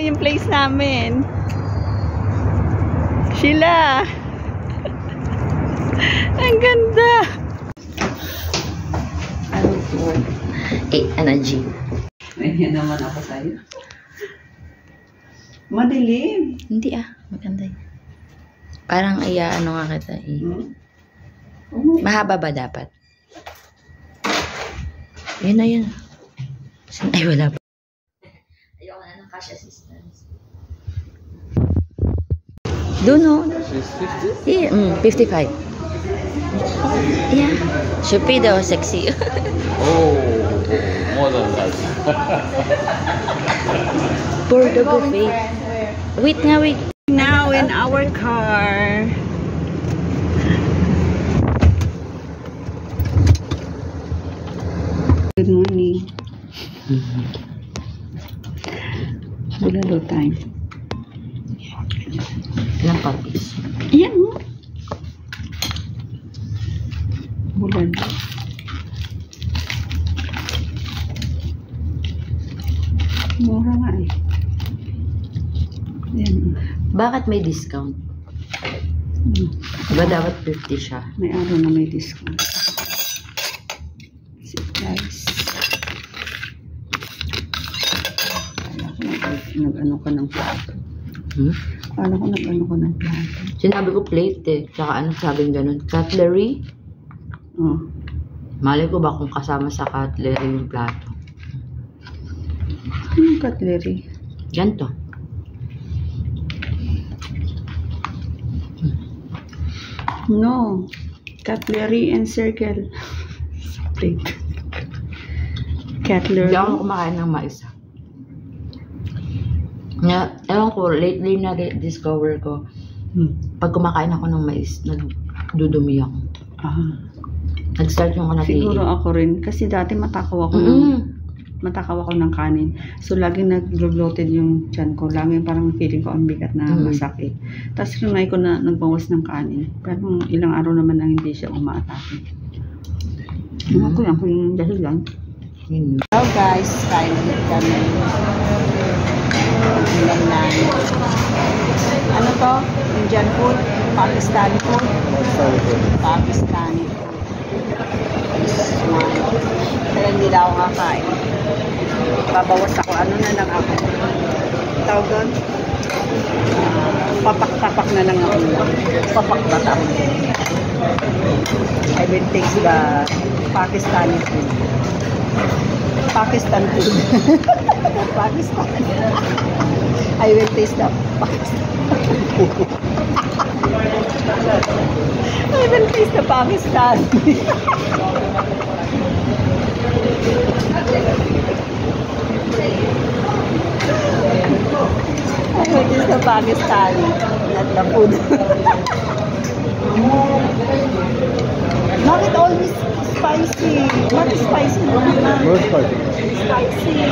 yung place namin. Sheila! Ang ganda! G. Ayan naman ako sa'yo. Madilim. Hindi maganda yun. Parang ano nga kita Mahaba ba dapat? Yun na yun. Ay, wala pa. Ayoko na ng cash assistance. Doon o. 55. Yeah. Shopee daw, sexy. Oh, more than that. For the buffet. Wait nga, wait. Now in our car. Good morning. Bulalo time. Ilang puppies? Ayan mo. Bulalo. Mura nga eh. Ayan. Bakit may discount? Diba dapat 50 siya? May araw na may discount. Guys. Nag-ano ka ng plato. Kala ko nag-ano ka ng plato. Sinabi ko plate eh. Tsaka ano sabing ganun? Cutlery? Oh. Malay ko ba kung kasama sa cutlery yung plato? Anong cutlery? Ganto. No. Cutlery and circle. Plate. Cutlery. Hindi ako kumakain ng mais. Ewan ko, lately na-discover ko, pag kumakain ako ng mais, nagdudumi ako. Nag-start yung kanati. Siguro ako rin. Kasi dati matakaw ako ng kanin. So, laging nag-bloated yung tiyan ko. Laging parang feeling ko ang bigat na masakit. Tapos, trinay ko na nagbawas ng kanin. Pero ilang araw naman lang hindi siya umaatake. Ako yan, kung yung dahilan. Hello guys, kain ulit kami. Ulam namin. Ano to? Indian food? Pakistani food? Pakistani food. Kaya hindi na ako kakain. Babawas ako. Ano na lang ako? Tawag doon? Papak-papak na lang ako. Papak-papak. I will taste the Pakistani food. Pakistan food. Pakistan. I will taste the Pakistan. I will taste the Pakistan. I will taste the Pakistan. Not the food. Bakit always spicy? What is spicy? No spicy. Spicy.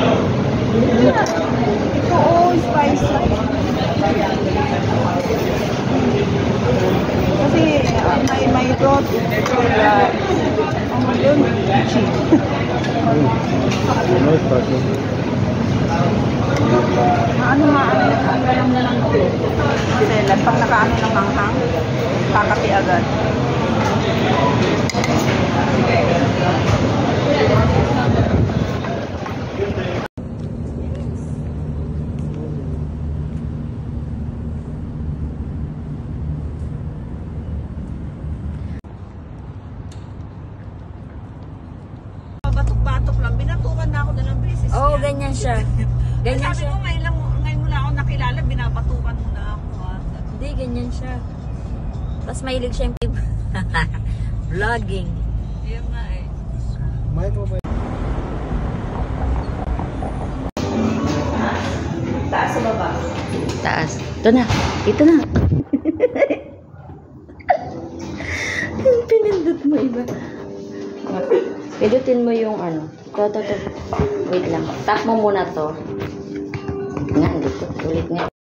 Ito, spicy. Kasi may broth with ano yun? Cheese. No spicy. Ano na lang ito. Kasi pag nakaano ng hanghang, kakati agad. Batok-batok lang. Binatukan na ako na ng beses. Oo, ganyan siya. Ganyan Sabi siya. ko, ngayon mo lang ako nakilala, binabatukan mo na ako. Hindi, ganyan siya. Tapos mahilig siya yung vlogging. Yan nga eh. Taas sa baba. Taas. Ito na. Ito na. Pinindot mo iba. Pindutin mo yung ano. Ito. Wait lang. Tap mo muna to. Nga, dito. Ulit nga.